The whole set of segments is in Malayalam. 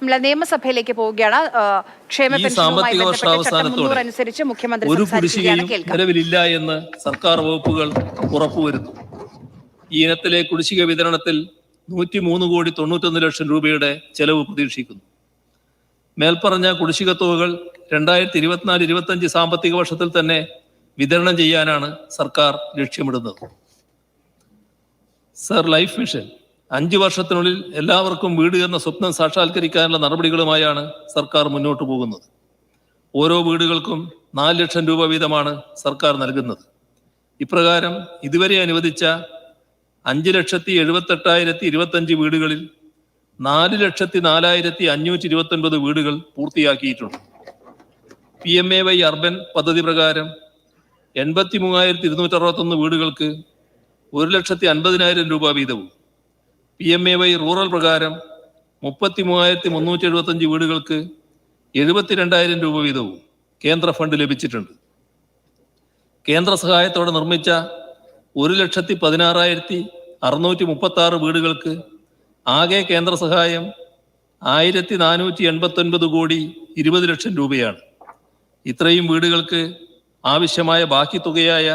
നമ്മളെ നിയമസഭയിലേക്ക് പോവുകയാണ്. ക്ഷേമ പെൻഷനുമായി ബന്ധപ്പെട്ട ചട്ടം 300 അനുസരിച്ച് മുഖ്യമന്ത്രി സംസാരിക്കുകയാണ്. കേൾക്കാം. നിലവിലില്ല എന്ന് സർക്കാർ വകുപ്പുകൾ ഉറപ്പുവരുന്നു. ഈ ഇനത്തിലെ കുടിശ്ശിക വിതരണത്തിൽ 103,91 ലക്ഷം രൂപയുടെ ചെലവ് പ്രതീക്ഷിക്കുന്നു. മേൽപ്പറഞ്ഞ കുടിശ്ശിക തുകകൾ 2024-25 സാമ്പത്തിക വർഷത്തിൽ തന്നെ വിതരണം ചെയ്യാനാണ് സർക്കാർ ലക്ഷ്യമിടുന്നത്. സർ, ലൈഫ് മിഷൻ 5 വർഷത്തിനുള്ളിൽ എല്ലാവർക്കും വീട് എന്ന സ്വപ്നം സാക്ഷാത്കരിക്കാനുള്ള നടപടികളുമായാണ് സർക്കാർ മുന്നോട്ട് പോകുന്നത്. ഓരോ വീടുകൾക്കും 4 ലക്ഷം രൂപ വീതമാണ് സർക്കാർ നൽകുന്നത്. ഇപ്രകാരം ഇതുവരെ അനുവദിച്ച 5,78,25 വീടുകളിൽ 4,04,529 വീടുകൾ പൂർത്തിയാക്കിയിട്ടുണ്ട്. PMAY അർബൻ പദ്ധതി പ്രകാരം 83,261 വീടുകൾക്ക് 1,50,000 രൂപ വീതവും, PMAY റൂറൽ പ്രകാരം 33,375 വീടുകൾക്ക് 72,000 രൂപ വീതവും കേന്ദ്ര ഫണ്ട് ലഭിച്ചിട്ടുണ്ട്. കേന്ദ്ര സഹായത്തോടെ നിർമ്മിച്ച 1,16,636 വീടുകൾക്ക് ആകെ കേന്ദ്ര സഹായം 1,489 കോടി 20 ലക്ഷം രൂപയാണ്. ഇത്രയും വീടുകൾക്ക് ആവശ്യമായ ബാക്കി തുകയായ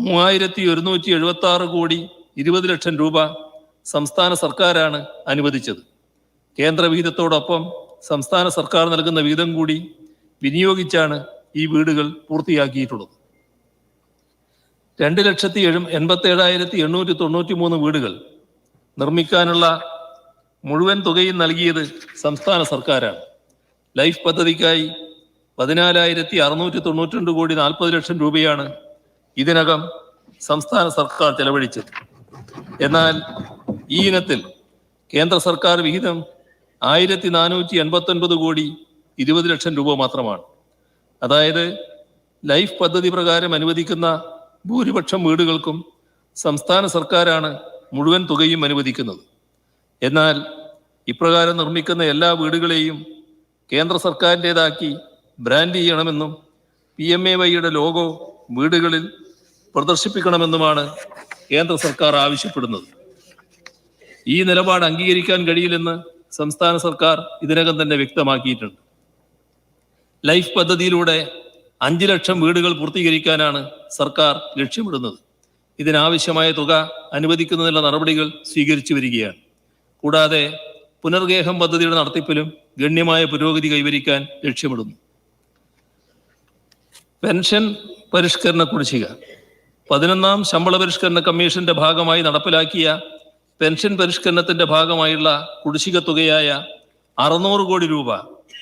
3,176 കോടി 20 ലക്ഷം രൂപ സംസ്ഥാന സർക്കാരാണ് അനുവദിച്ചത്. കേന്ദ്ര വിഹിതത്തോടൊപ്പം സംസ്ഥാന സർക്കാർ നൽകുന്ന വീതം കൂടി വിനിയോഗിച്ചാണ് ഈ വീടുകൾ പൂർത്തിയാക്കിയിട്ടുള്ളത്. 2,87,893 വീടുകൾ നിർമ്മിക്കാനുള്ള മുഴുവൻ തുകയും നൽകിയത് സംസ്ഥാന സർക്കാരാണ്. ലൈഫ് പദ്ധതിക്കായി 14,692 കോടി 40 ലക്ഷം രൂപയാണ് ഇതിനകം സംസ്ഥാന സർക്കാർ ചെലവഴിച്ചത്. എന്നാൽ ഈ ഇനത്തിൽ കേന്ദ്ര സർക്കാർ വിഹിതം 1,489 കോടി 20 ലക്ഷം രൂപ മാത്രമാണ്. അതായത് ലൈഫ് പദ്ധതി പ്രകാരം അനുവദിക്കുന്ന ഭൂരിപക്ഷം വീടുകൾക്കും സംസ്ഥാന സർക്കാരാണ് മുഴുവൻ തുകയും അനുവദിക്കുന്നത്. എന്നാൽ ഇപ്രകാരം നിർമ്മിക്കുന്ന എല്ലാ വീടുകളെയും കേന്ദ്ര സർക്കാരിൻ്റെതാക്കി ബ്രാൻഡ് ചെയ്യണമെന്നും PMAYയുടെ ലോഗോ വീടുകളിൽ പ്രദർശിപ്പിക്കണമെന്നുമാണ് കേന്ദ്ര സർക്കാർ ആവശ്യപ്പെടുന്നത്. ഈ നിലപാട് അംഗീകരിക്കാൻ കഴിയില്ലെന്ന് സംസ്ഥാന സർക്കാർ ഇതിനകം തന്നെ വ്യക്തമാക്കിയിട്ടുണ്ട്. ലൈഫ് പദ്ധതിയിലൂടെ 5 ലക്ഷം വീടുകൾ പൂർത്തീകരിക്കാനാണ് സർക്കാർ ലക്ഷ്യമിടുന്നത്. ഇതിനാവശ്യമായ തുക അനുവദിക്കുന്നതിനുള്ള നടപടികൾ സ്വീകരിച്ചു വരികയാണ്. കൂടാതെ പുനർഗേഹം പദ്ധതിയുടെ നടത്തിപ്പിലും ഗണ്യമായ പുരോഗതി കൈവരിക്കാൻ ലക്ഷ്യമിടുന്നു. പെൻഷൻ പരിഷ്കരണ കുടിശ്ശിക 11ാം ശമ്പള പരിഷ്കരണ കമ്മീഷന്റെ ഭാഗമായി നടപ്പിലാക്കിയ പെൻഷൻ പരിഷ്കരണത്തിന്റെ ഭാഗമായുള്ള കുടിശ്ശിക തുകയായ 600 കോടി രൂപ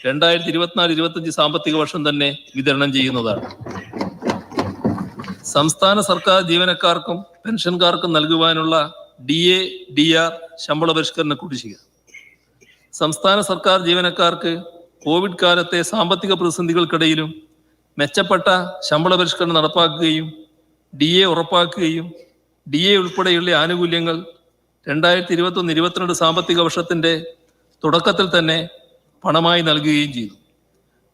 2024-25 സാമ്പത്തിക വർഷം തന്നെ വിതരണം ചെയ്യുന്നതാണ്. സംസ്ഥാന സർക്കാർ ജീവനക്കാർക്കും പെൻഷൻകാർക്കും നൽകുവാനുള്ള DA, DR ശമ്പള പരിഷ്കരണ കുടിശ്ശിക. സംസ്ഥാന സർക്കാർ ജീവനക്കാർക്ക് കോവിഡ് കാലത്തെ സാമ്പത്തിക പ്രതിസന്ധികൾക്കിടയിലും മെച്ചപ്പെട്ട ശമ്പള പരിഷ്കരണം നടപ്പാക്കുകയും DA ഉറപ്പാക്കുകയും DA ഉൾപ്പെടെയുള്ള ആനുകൂല്യങ്ങൾ 2021-22 സാമ്പത്തിക വർഷത്തിന്റെ തുടക്കത്തിൽ തന്നെ പണമായി നൽകുകയും ചെയ്തു.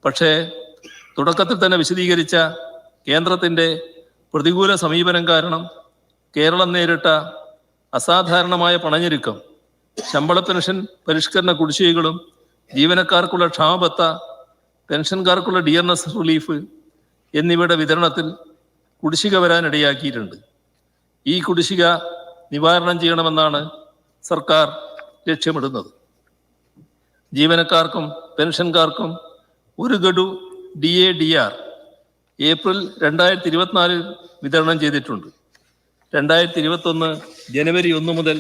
പക്ഷേ തുടക്കത്തിൽ തന്നെ വിശദീകരിച്ച കേന്ദ്രത്തിന്റെ പ്രതികൂല സമീപനം കാരണം കേരളം നേരിട്ട അസാധാരണമായ പണഞ്ഞെരുക്കം, ശമ്പള പെൻഷൻ പരിഷ്കരണ കുടിശ്ശികകളും ജീവനക്കാർക്കുള്ള ക്ഷാമബത്ത, പെൻഷൻകാർക്കുള്ള DNS റിലീഫ് എന്നിവയുടെ വിതരണത്തിൽ കുടിശ്ശിക വരാനിടയാക്കിയിട്ടുണ്ട്. ഈ കുടിശ്ശിക നിവാരണം ചെയ്യണമെന്നാണ് സർക്കാർ ലക്ഷ്യമിടുന്നത്. ജീവനക്കാർക്കും പെൻഷൻകാർക്കും 1 ഗഡു DA, DR ഏപ്രിൽ 2024 വിതരണം ചെയ്തിട്ടുണ്ട്. 2021 ജനുവരി 1 മുതൽ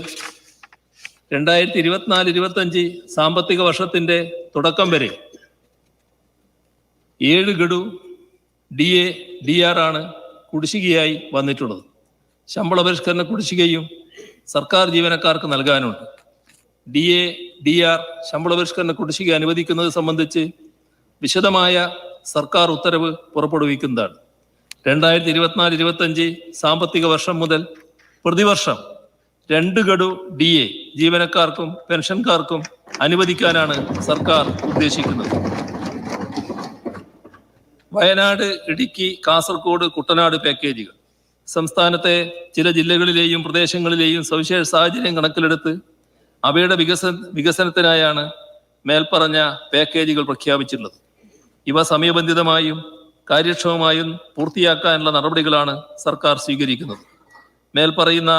2024-25 സാമ്പത്തിക വർഷത്തിന്റെ തുടക്കം വരെ 7 ഗഡു DA, DR ആണ് കുടിശ്ശികയായി വന്നിട്ടുള്ളത്. ശമ്പള പരിഷ്കരണ കുടിശ്ശികയും സർക്കാർ ജീവനക്കാർക്ക് നൽകാനുണ്ട്. DA, DR ശമ്പള പരിഷ്കരണ കുടിശ്ശിക അനുവദിക്കുന്നത് സംബന്ധിച്ച് വിശദമായ സർക്കാർ ഉത്തരവ് പുറപ്പെടുവിക്കുന്നതാണ്. 2024-25 സാമ്പത്തിക വർഷം മുതൽ പ്രതിവർഷം 2 ഗഡു DA ജീവനക്കാർക്കും പെൻഷൻകാർക്കും അനുവദിക്കാനാണ് സർക്കാർ ഉദ്ദേശിക്കുന്നത്. വയനാട്, ഇടുക്കി, കാസർഗോഡ്, കുട്ടനാട് പാക്കേജുകൾ സംസ്ഥാനത്തെ ചില ജില്ലകളിലെയും പ്രദേശങ്ങളിലെയും സവിശേഷ സാഹചര്യം കണക്കിലെടുത്ത് അവയുടെ വികസനത്തിനായാണ് മേൽപ്പറഞ്ഞ പാക്കേജുകൾ പ്രഖ്യാപിച്ചിട്ടുള്ളത്. ഇവ സമയബന്ധിതമായും കാര്യക്ഷമമായും പൂർത്തിയാക്കാനുള്ള നടപടികളാണ് സർക്കാർ സ്വീകരിക്കുന്നത്. മേൽപ്പറയുന്ന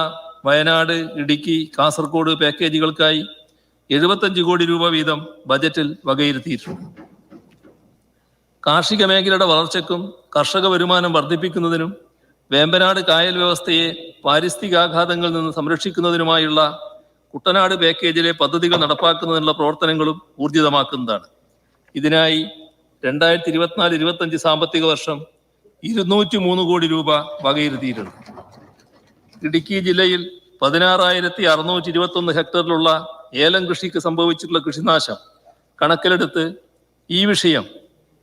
വയനാട്, ഇടുക്കി, കാസർഗോഡ് പാക്കേജുകൾക്കായി 75 കോടി രൂപ വീതം ബജറ്റിൽ വകയിരുത്തിയിട്ടുണ്ട്. കാർഷിക മേഖലയുടെ വളർച്ചയ്ക്കും കർഷക വരുമാനം വർദ്ധിപ്പിക്കുന്നതിനും വേമ്പനാട് കായൽ വ്യവസ്ഥയെ പാരിസ്ഥിതികാഘാതങ്ങളിൽ നിന്ന് സംരക്ഷിക്കുന്നതിനുമായുള്ള കുട്ടനാട് പാക്കേജിലെ പദ്ധതികൾ നടപ്പാക്കുന്നതിനുള്ള പ്രവർത്തനങ്ങളും ഊർജിതമാക്കുന്നതാണ്. ഇതിനായി 2024-25 സാമ്പത്തിക വർഷം 203 കോടി രൂപ വകയിരുത്തിയിട്ടുണ്ട്. ഇടുക്കി ജില്ലയിൽ 16,621 ഹെക്ടറിലുള്ള ഏലം കൃഷിക്ക് സംഭവിച്ചിട്ടുള്ള കൃഷിനാശം കണക്കിലെടുത്ത് ഈ വിഷയം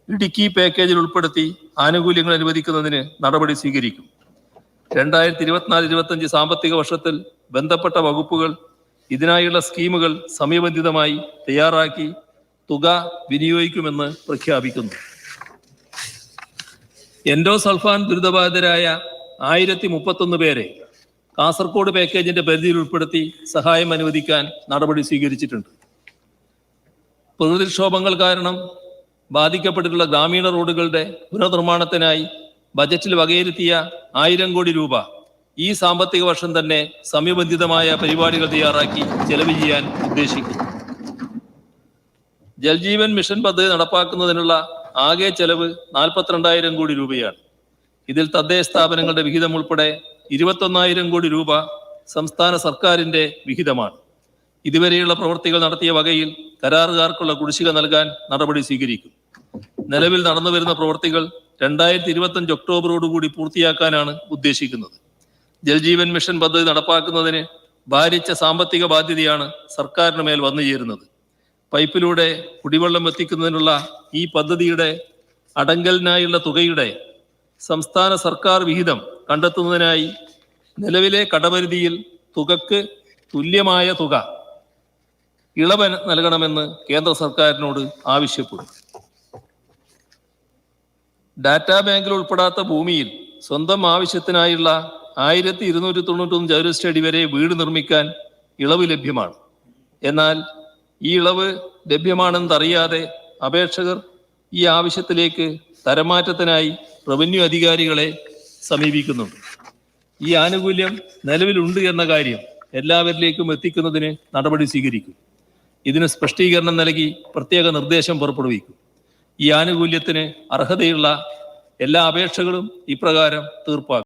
ഇടുക്കി പാക്കേജിൽ ഉൾപ്പെടുത്തി ആനുകൂല്യങ്ങൾ അനുവദിക്കുന്നതിന് നടപടി സ്വീകരിക്കും. 2024-25 സാമ്പത്തിക വർഷത്തിൽ ബന്ധപ്പെട്ട വകുപ്പുകൾ ഇതിനായുള്ള സ്കീമുകൾ സമയബന്ധിതമായി തയ്യാറാക്കി തുക വിനിയോഗിക്കുമെന്ന് പ്രഖ്യാപിക്കുന്നു. എൻഡോസൾഫാൻ ദുരിതബാധിതരായ 1031 പേരെ കാസർഗോഡ് പാക്കേജിന്റെ പരിധിയിൽ ഉൾപ്പെടുത്തി സഹായം അനുവദിക്കാൻ നടപടി സ്വീകരിച്ചിട്ടുണ്ട്. പ്രകൃതിക്ഷോഭങ്ങൾ കാരണം ബാധിക്കപ്പെട്ടിട്ടുള്ള ഗ്രാമീണ റോഡുകളുടെ പുനർനിർമ്മാണത്തിനായി ബജറ്റിൽ വകയിരുത്തിയ 1000 കോടി രൂപ ഈ സാമ്പത്തിക വർഷം തന്നെ സമയബന്ധിതമായ പരിപാടികൾ തയ്യാറാക്കി ചെലവ് ചെയ്യാൻ ഉദ്ദേശിക്കുന്നു. ജൽജീവൻ മിഷൻ പദ്ധതി നടപ്പാക്കുന്നതിനുള്ള ആകെ ചെലവ് 42,000 കോടി രൂപയാണ്. ഇതിൽ തദ്ദേശ സ്ഥാപനങ്ങളുടെ വിഹിതം ഉൾപ്പെടെ 21,000 കോടി രൂപ സംസ്ഥാന സർക്കാരിന്റെ വിഹിതമാണ്. ഇതുവരെയുള്ള പ്രവൃത്തികൾ നടത്തിയ വകയിൽ കരാറുകാർക്കുള്ള കുടിശ്ശിക നൽകാൻ നടപടി സ്വീകരിക്കും. നിലവിൽ നടന്നുവരുന്ന പ്രവൃത്തികൾ 2025 ഒക്ടോബറോടുകൂടി പൂർത്തിയാക്കാനാണ് ഉദ്ദേശിക്കുന്നത്. ജൽജീവൻ മിഷൻ പദ്ധതി നടപ്പാക്കുന്നതിന് ഭാരിച്ച സാമ്പത്തിക ബാധ്യതയാണ് സർക്കാരിന് മേൽ വന്നു ചേരുന്നത്. പൈപ്പിലൂടെ കുടിവെള്ളം എത്തിക്കുന്നതിനുള്ള ഈ പദ്ധതിയുടെ അടങ്കലിനായുള്ള തുകയുടെ സംസ്ഥാന സർക്കാർ വിഹിതം കണ്ടെത്തുന്നതിനായി നിലവിലെ കടപരിധിയിൽ തുകക്ക് തുല്യമായ തുക ഇളവ് നൽകണമെന്ന് കേന്ദ്ര സർക്കാരിനോട് ആവശ്യപ്പെടും. ഡാറ്റാ ബാങ്കിൽ ഉൾപ്പെടാത്ത ഭൂമിയിൽ സ്വന്തം ആവശ്യത്തിനായുള്ള 1291 ചതുരശ്ര അടി വരെ വീട് നിർമ്മിക്കാൻ ഇളവ് ലഭ്യമാണ്. എന്നാൽ ഈ ഇളവ് ലഭ്യമാണെന്നറിയാതെ അപേക്ഷകർ ഈ ആവശ്യത്തിലേക്ക് തരംമാറ്റത്തിനായി റവന്യൂ അധികാരികളെ സമീപിക്കുന്നുണ്ട്. ഈ ആനുകൂല്യം നിലവിലുണ്ട് എന്ന കാര്യം എല്ലാവരിലേക്കും എത്തിക്കുന്നതിന് നടപടി സ്വീകരിക്കും. ഇതിന് സ്പഷ്ടീകരണം നൽകി പ്രത്യേക നിർദ്ദേശം പുറപ്പെടുവിക്കും. ഈ ആനുകൂല്യത്തിന് അർഹതയുള്ള എല്ലാ അപേക്ഷകളും ഇപ്രകാരം തീർപ്പാക്കും.